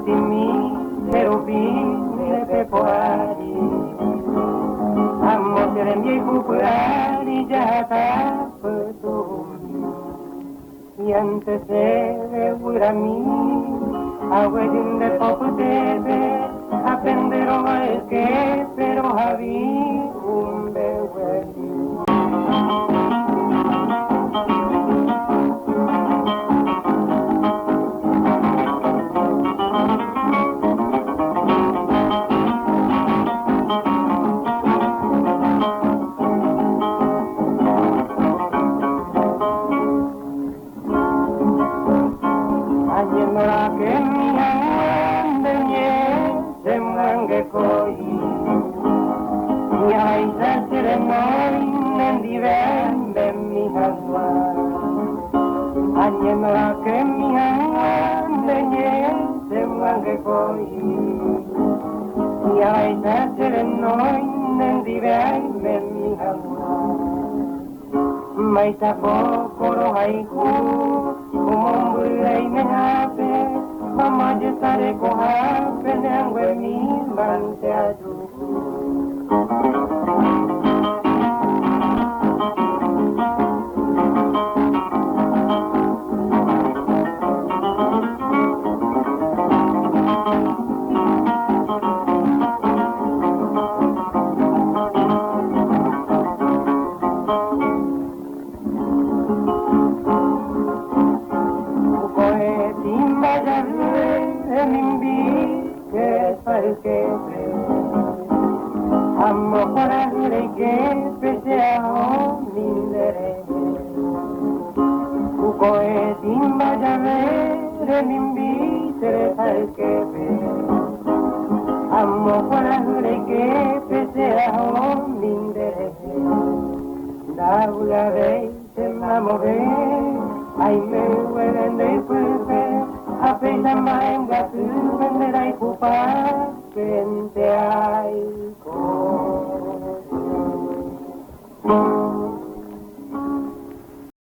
Timotimi, Cherubim, Pepoari. Amo Seremie Pupurari, Jata, Petumi. Y antes de Urami, a Wedin de Poputebe, aprender a es que, pero Javi, un bebé. Anyemra que mi ande se mueve coi y hay ser no nendive mi agua mai tapo coro haiku como mulai me hape mama je sare ko hape nangwe mi mante adu Amo para que pese a mindere Uko e timba jave nimbi tere que Amo para que pese a mindere Daula ve se mamove ai me welen de pupe a pena mai ngatu venderai pupa pente ai